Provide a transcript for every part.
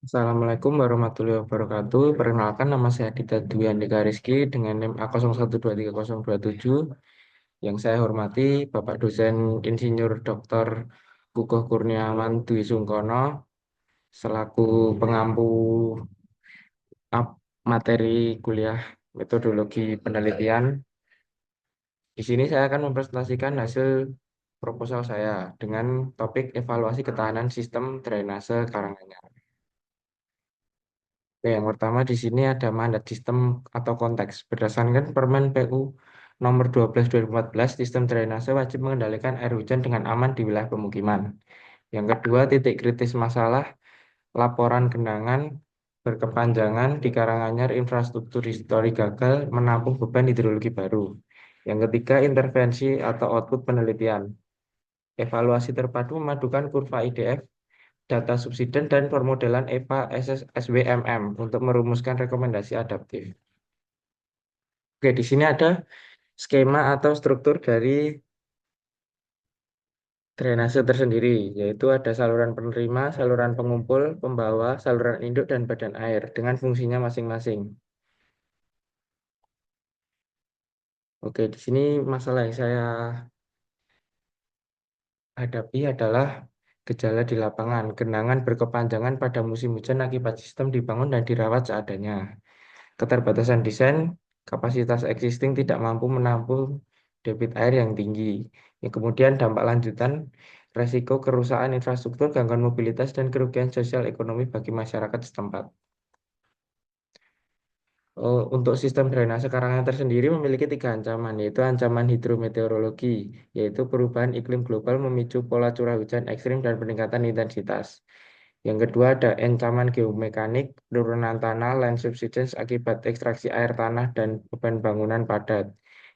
Assalamualaikum warahmatullahi wabarakatuh. Perkenalkan, nama saya Dita Dwi Andika Rizky dengan NIM A01230027. Yang saya hormati Bapak Dosen Insinyur Dr. Kukuh Kurniawan Dwi Sungkono selaku pengampu materi kuliah metodologi penelitian. Di sini saya akan mempresentasikan hasil proposal saya dengan topik evaluasi ketahanan sistem drainase Karanganyar. Oke, yang pertama di sini ada mandat sistem atau konteks. Berdasarkan Permen PU nomor 12 2014, sistem drainase wajib mengendalikan air hujan dengan aman di wilayah pemukiman. Yang kedua, titik kritis masalah laporan genangan berkepanjangan di Karanganyar, infrastruktur histori gagal menampung beban hidrologi baru. Yang ketiga, intervensi atau output penelitian. Evaluasi terpadu memadukan kurva IDF, data subsiden, dan permodelan EPA SWMM untuk merumuskan rekomendasi adaptif. Oke, di sini ada skema atau struktur dari drainase tersendiri, yaitu ada saluran penerima, saluran pengumpul, pembawa, saluran induk, dan badan air dengan fungsinya masing-masing. Oke, di sini masalah yang saya hadapi adalah gejala di lapangan, genangan berkepanjangan pada musim hujan akibat sistem dibangun dan dirawat seadanya. Keterbatasan desain, kapasitas existing tidak mampu menampung debit air yang tinggi. Yang kemudian dampak lanjutan, resiko kerusakan infrastruktur, gangguan mobilitas, dan kerugian sosial ekonomi bagi masyarakat setempat. Untuk sistem drainase Karanganyar sendiri memiliki tiga ancaman, yaitu ancaman hidrometeorologi, yaitu perubahan iklim global memicu pola curah hujan ekstrim dan peningkatan intensitas. Yang kedua ada ancaman geomekanik, penurunan tanah, land subsidence akibat ekstraksi air tanah dan beban bangunan padat.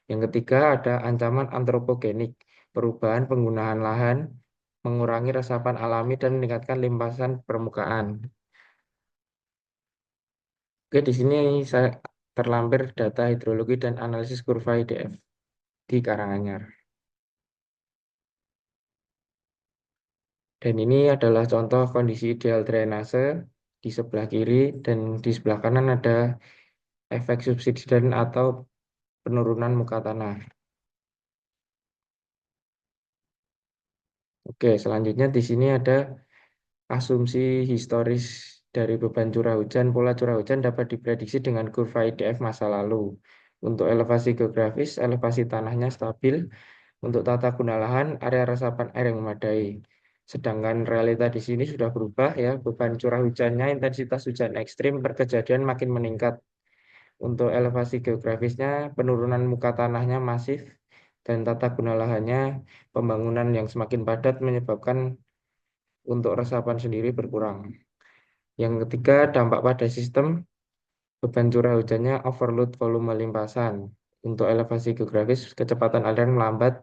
Yang ketiga ada ancaman antropogenik, perubahan penggunaan lahan, mengurangi resapan alami dan meningkatkan limpasan permukaan. Oke, di sini saya terlampir data hidrologi dan analisis kurva IDF di Karanganyar. Dan ini adalah contoh kondisi ideal drainase di sebelah kiri dan di sebelah kanan ada efek subsiden atau penurunan muka tanah. Oke, selanjutnya di sini ada asumsi historis dari beban curah hujan. Pola curah hujan dapat diprediksi dengan kurva IDF masa lalu. Untuk elevasi geografis, elevasi tanahnya stabil. Untuk tata guna lahan, area resapan air yang memadai. Sedangkan realita di sini sudah berubah ya, beban curah hujannya, intensitas hujan ekstrim berkejadian makin meningkat. Untuk elevasi geografisnya, penurunan muka tanahnya masif dan tata guna lahannya, pembangunan yang semakin padat menyebabkan untuk resapan sendiri berkurang. Yang ketiga, dampak pada sistem, beban curah hujannya overload volume limpasan. Untuk elevasi geografis, kecepatan aliran melambat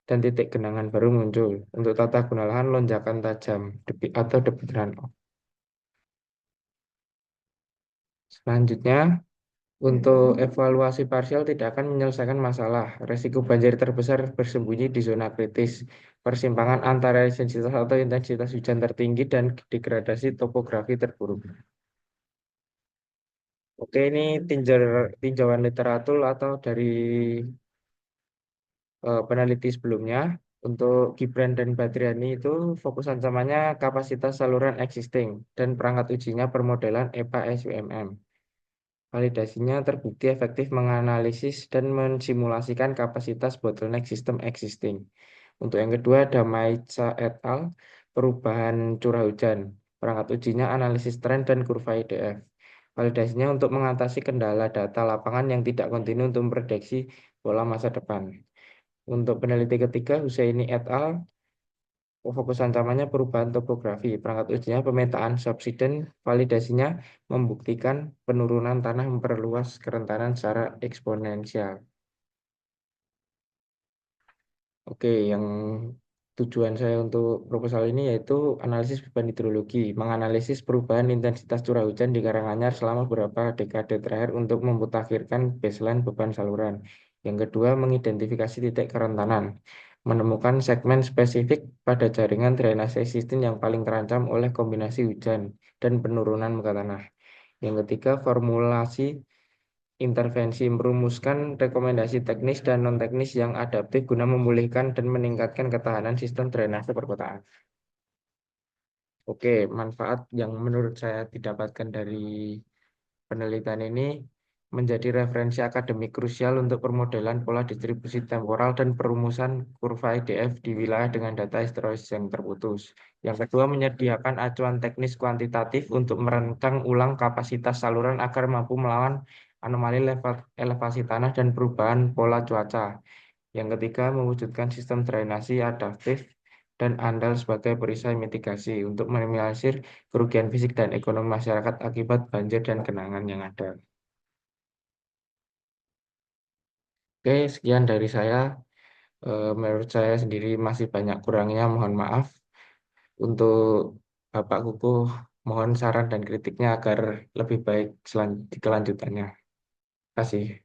dan titik genangan baru muncul. Untuk tata guna lahan, lonjakan tajam debit atau debit runoff. Selanjutnya, untuk evaluasi parsial tidak akan menyelesaikan masalah. Resiko banjir terbesar bersembunyi di zona kritis, persimpangan antara intensitas atau intensitas hujan tertinggi dan degradasi topografi terburuk. Oke, ini tinjauan literatur atau dari peneliti sebelumnya. Untuk Gibran dan Badriani itu fokus ancamannya kapasitas saluran existing dan perangkat ujinya permodelan EPA SWMM. Validasinya terbukti efektif menganalisis dan mensimulasikan kapasitas bottleneck sistem existing. Untuk yang kedua ada Maitza et al. Perubahan curah hujan. Perangkat ujinya analisis tren dan kurva IDF. Validasinya untuk mengatasi kendala data lapangan yang tidak kontinu untuk memprediksi pola masa depan. Untuk peneliti ketiga, Husaini et al. Fokus ancamannya perubahan topografi. Perangkat ujinya pemetaan subsiden. Validasinya membuktikan penurunan tanah memperluas kerentanan secara eksponensial. Oke, yang tujuan saya untuk proposal ini yaitu analisis beban hidrologi, menganalisis perubahan intensitas curah hujan di Karanganyar selama beberapa dekade terakhir untuk memutakhirkan baseline beban saluran. Yang kedua, mengidentifikasi titik kerentanan, menemukan segmen spesifik pada jaringan drainase existing yang paling terancam oleh kombinasi hujan dan penurunan muka tanah. Yang ketiga, formulasi intervensi merumuskan rekomendasi teknis dan non-teknis yang adaptif guna memulihkan dan meningkatkan ketahanan sistem drainase perkotaan. Oke, manfaat yang menurut saya didapatkan dari penelitian ini menjadi referensi akademik krusial untuk permodelan pola distribusi temporal dan perumusan kurva IDF di wilayah dengan data historis yang terputus. Yang kedua, menyediakan acuan teknis kuantitatif untuk merancang ulang kapasitas saluran agar mampu melawan anomali elevasi tanah dan perubahan pola cuaca. Yang ketiga, mewujudkan sistem drainasi adaptif dan andal sebagai perisai mitigasi untuk meminimalisir kerugian fisik dan ekonomi masyarakat akibat banjir dan genangan yang ada. Oke, sekian dari saya. Menurut saya sendiri masih banyak kurangnya, mohon maaf. Untuk Bapak Kuku, mohon saran dan kritiknya agar lebih baik di kelanjutannya. Terima kasih.